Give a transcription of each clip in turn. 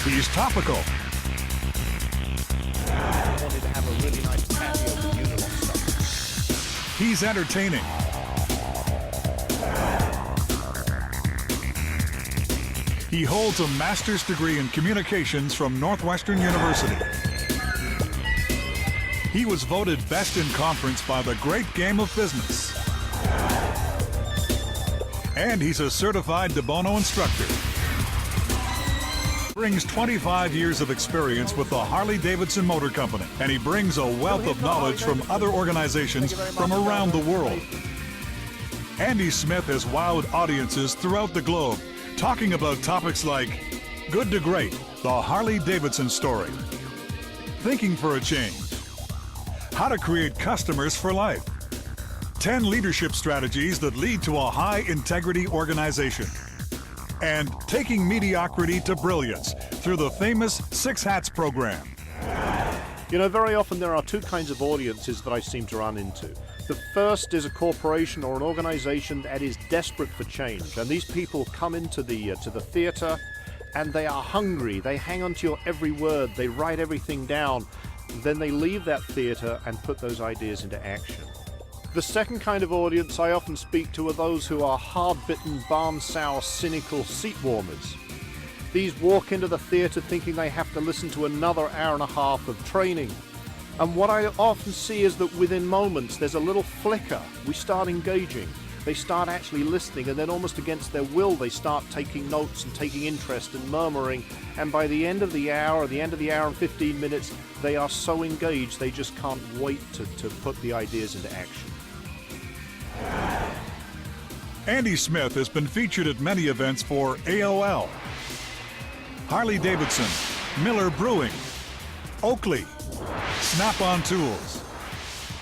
He's topical. I wanted to have a really nice patio with unit on stuff. He's entertaining. He holds a master's degree in communications from Northwestern University. He was voted best in conference by the Great Game of Business. And he's a certified de bono instructor. Brings 25 years of experience with the Harley-Davidson Motor Company, and he brings a wealth of knowledge from other organizations from around the world. Andy Smith has wowed audiences throughout the globe, talking about topics like Good to Great, the Harley-Davidson story, Thinking for a Change, How to Create Customers for Life, 10 leadership strategies that lead to a high-integrity organization, and Taking Mediocrity to Brilliance through the famous 6 Hats program. You know, very often there are two kinds of audiences that I seem to run into. The first is a corporation or an organization that is desperate for change, and these people come into the theater and they are hungry. They hang on to your every word, they write everything down, then they leave that theater and put those ideas into action. The second kind of audience I often speak to are those who are hard-bitten, barn-sour, cynical seat warmers. These walk into the theater thinking they have to listen to another hour and a half of training. And what I often see is that within moments there's a little flicker. We start engaging. They start actually listening, and then almost against their will they start taking notes and taking interest and murmuring. And by the end of the hour, and 15 minutes, they are so engaged they just can't wait to put the ideas into action. Andy Smith has been featured at many events for AOL, Harley-Davidson, Miller Brewing, Oakley, Snap-on Tools,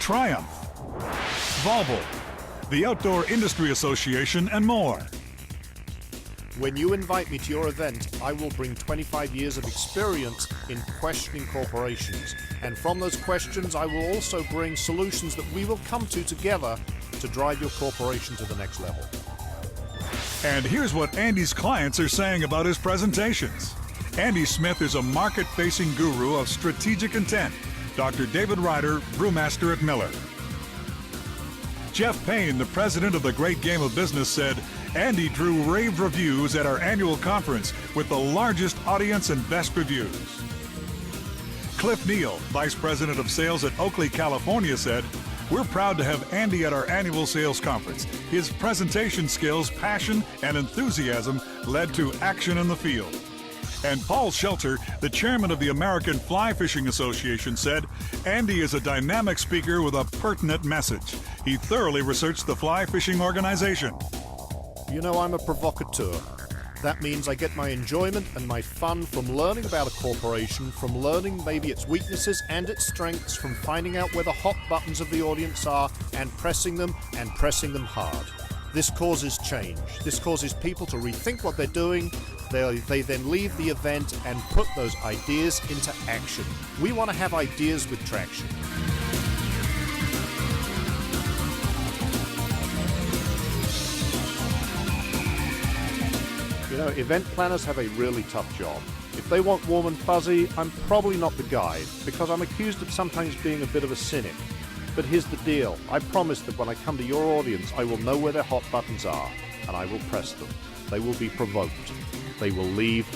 Triumph, Volvo, the Outdoor Industry Association, and more. When you invite me to your event, I will bring 25 years of experience in questioning corporations. And from those questions, I will also bring solutions that we will come to together to drive your corporation to the next level. And here's what Andy's clients are saying about his presentations. Andy Smith is a market-facing guru of strategic intent. Dr. David Ryder, brewmaster at Miller. Jeff Payne, the president of the Great Game of Business, said, Andy drew rave reviews at our annual conference with the largest audience and best reviews. Cliff Neal, vice president of sales at Oakley, California, said, we're proud to have Andy at our annual sales conference. His presentation skills, passion, and enthusiasm led to action in the field. And Paul Shelter, the chairman of the American Fly Fishing Association, said, Andy is a dynamic speaker with a pertinent message. He thoroughly researched the fly fishing organization. You know, I'm a provocateur. That means I get my enjoyment and my fun from learning about a corporation, from learning maybe its weaknesses and its strengths, from finding out where the hot buttons of the audience are and pressing them hard. This causes change. This causes people to rethink what they're doing. They then leave the event and put those ideas into action. We want to have ideas with traction. You know, event planners have a really tough job. If they want warm and fuzzy, I'm probably not the guy, because I'm accused of sometimes being a bit of a cynic. But here's the deal. I promise that when I come to your audience, I will know where their hot buttons are, and I will press them. They will be provoked. They will leave